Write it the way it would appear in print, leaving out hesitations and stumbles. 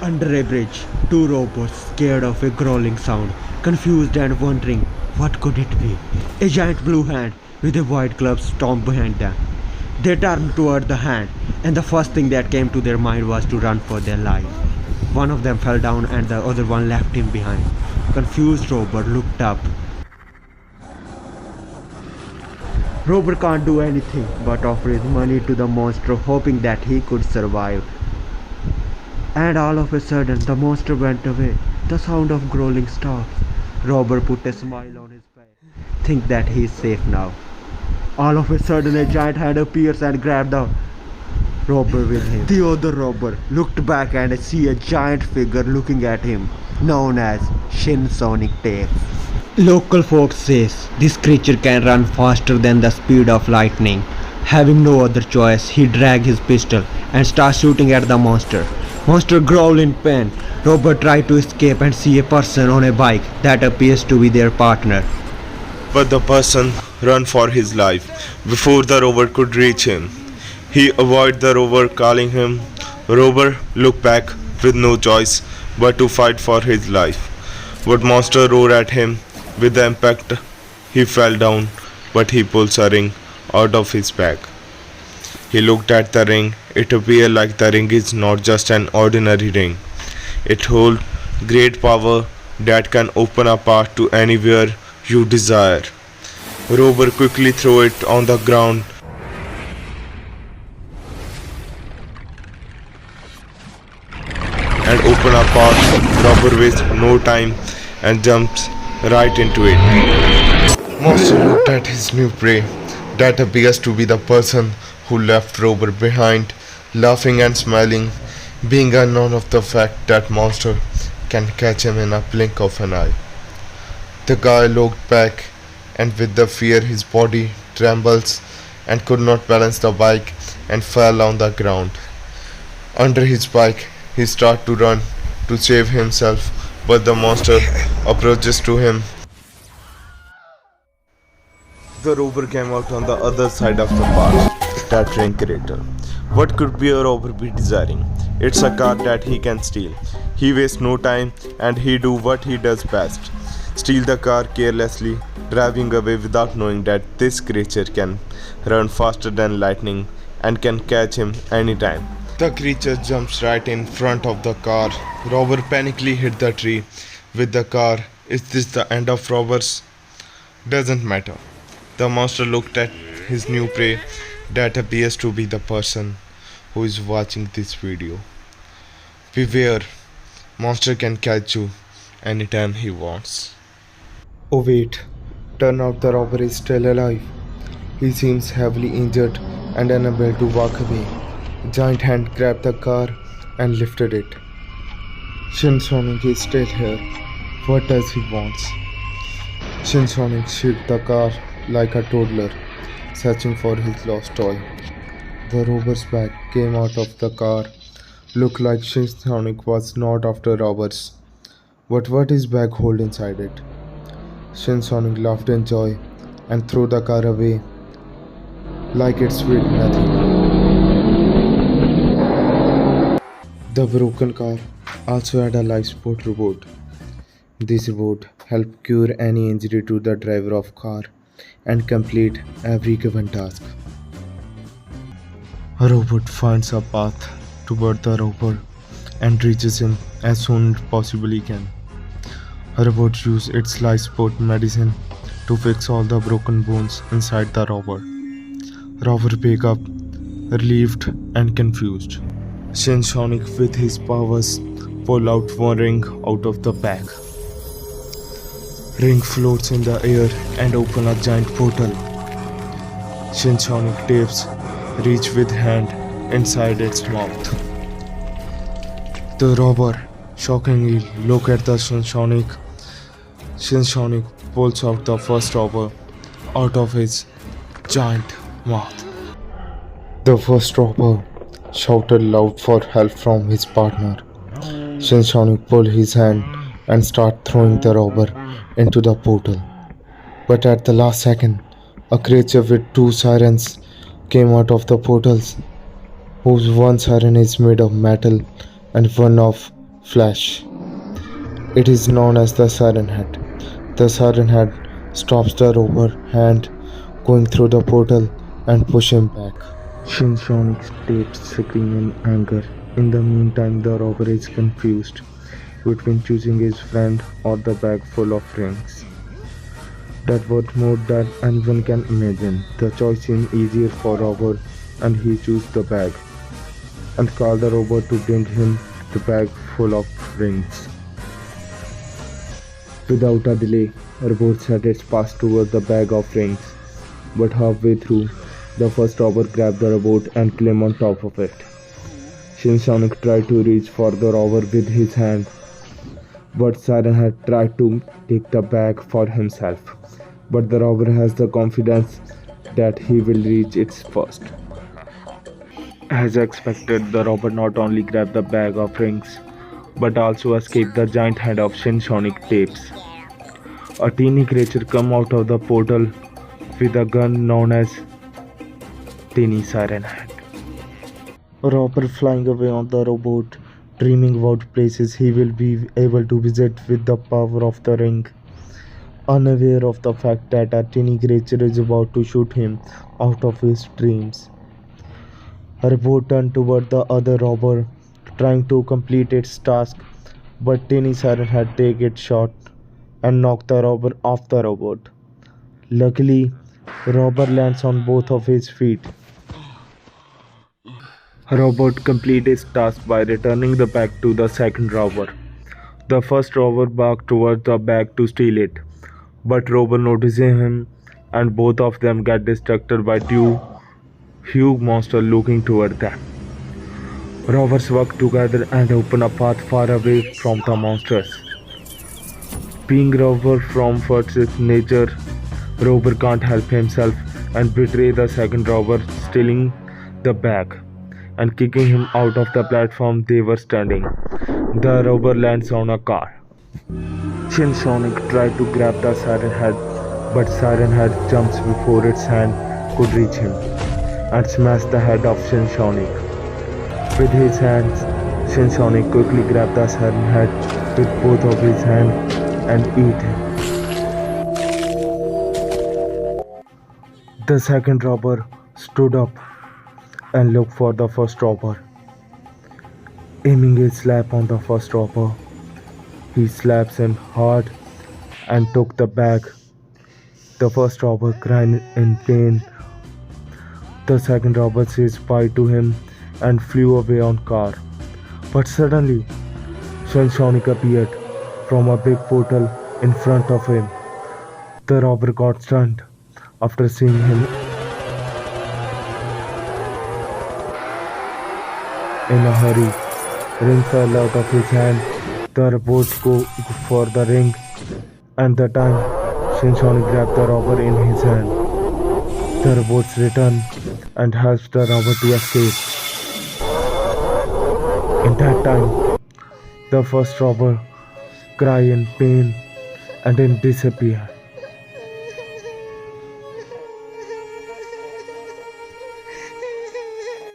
Under a bridge, two robots, scared of a growling sound, confused and wondering what could it be. A giant blue hand with a white glove stomped behind them. They turned toward the hand, and the first thing that came to their mind was to run for their life. One of them fell down and the other one left him behind. Confused Robert looked up. Robert can't do anything but offer his money to the monster, hoping that he could survive. And all of a sudden, the monster went away. The sound of growling stopped. Robert put a smile on his face. Think that he is safe now. All of a sudden, a giant hand appears and grabbed the robber with him. The other robber looked back and see a giant figure looking at him, known as Shin Sonic Tails. Local folks says this creature can run faster than the speed of lightning. Having no other choice, he dragged his pistol and started shooting at the monster. Monster growled in pain. Robert tried to escape and see a person on a bike that appears to be their partner. But the person ran for his life before the rover could reach him. He avoided the rover calling him. Rover looked back with no choice but to fight for his life. But monster roared at him. With the impact, he fell down, but he pulled a ring out of his bag. He looked at the ring. It appeared like the ring is not just an ordinary ring. It holds great power that can open a path to anywhere you desire. Rover quickly threw it on the ground and opened a path. Rover wasted no time and jumped right into it. Monster looked at his new prey. That appears to be the person who left Rover behind, laughing and smiling, being unknown of the fact that monster can catch him in a blink of an eye. The guy looked back, and with the fear his body trembles and could not balance the bike and fell on the ground. Under his bike, he started to run to save himself, but the monster approaches to him. The rover came out on the other side of the path, that ring creator. What could be a rover be desiring? It's a car that he can steal. He wastes no time and he do what he does best. Steal the car carelessly, driving away without knowing that this creature can run faster than lightning and can catch him anytime. The creature jumps right in front of the car. Robber panically hit the tree with the car. Is this the end of robbers? Doesn't matter. The monster looked at his new prey. That appears to be the person who is watching this video. Beware, monster can catch you anytime he wants. Oh wait, turn out the robber is still alive. He seems heavily injured and unable to walk away. Giant hand grabbed the car and lifted it. Shin Sonic is still here. What does he want? Shin Sonic shook the car like a toddler, searching for his lost toy. The robber's bag came out of the car. Looked like Shin Sonic was not after robbers. But what his bag hold inside it? Shin Sonic laughed in joy and threw the car away like it's weighed nothing. The broken car also had a life support robot. This robot helped cure any injury to the driver of car and complete every given task. A robot finds a path toward the robber and reaches him as soon as possibly can. A robot uses its life support medicine to fix all the broken bones inside the robber. Robber wakes up relieved and confused. Shin Sonic with his powers pull out one ring out of the bag. Ring floats in the air and open a giant portal. Shin Sonic Tails reach with hand inside its mouth. The robber shockingly look at the Shin Sonic. Shin Sonic pulls out the first robber out of his giant mouth. The first robber shouted loud for help from his partner. Shin Sonic pulled his hand and started throwing the robber into the portal. But at the last second, a creature with two sirens came out of the portals, whose one siren is made of metal and one of Flash. It is known as the Siren Head. The Siren Head stops the robber hand going through the portal and push him back. Shinsonic tapes scream in anger. In the meantime, the robber is confused between choosing his friend or the bag full of rings. That was more than anyone can imagine. The choice seemed easier for robber and he chose the bag and called the robber to bring him the bag full of rings. Without a delay, robot set its path toward the bag of rings, but halfway through, the first robber grabbed the robot and climbed on top of it. Shinsonic tried to reach for the robber with his hand, but Siren had tried to take the bag for himself. But the robber has the confidence that he will reach it first. As expected, the robber not only grabbed the bag of rings, but also escaped the giant hand of Shinsonic tapes. A teeny creature come out of the portal with a gun known as Teeny Siren Head. A robber flying away on the robot, dreaming about places he will be able to visit with the power of the ring, unaware of the fact that a teeny creature is about to shoot him out of his dreams. A robot turned toward the other robber, trying to complete its task, but Teeny Siren had taken its shot and knocked the robber off the robot. Luckily, robber lands on both of his feet. Robot completed his task by returning the bag to the second robber. The first robber barked towards the bag to steal it, but robber notices him and both of them get distracted by two huge monsters looking toward them. Robbers work together and open a path far away from the monsters. Being robber from first nature, robber can't help himself and betray the second robber, stealing the bag and kicking him out of the platform they were standing. The robber lands on a car. Shinsonic tried to grab the Siren Head, but Siren Head jumps before its hand could reach him and smashed the head of Shinsonic. With his hands, Shinsonic quickly grabbed the Siren Head with both of his hands and eat him. The second robber stood up and looked for the first robber. Aiming his slap on the first robber, he slaps him hard and took the bag. The first robber cried in pain. The second robber says bye to him and flew away on car. But suddenly, Shinsonic appeared from a big portal in front of him. The robber got stunned after seeing him. In a hurry, ring fell out of his hand. The robot go for the ring, and the time Shinsonic grabbed the robber in his hand. The robots return and helps the robber to escape. In that time, the first robber cried in pain and then disappeared.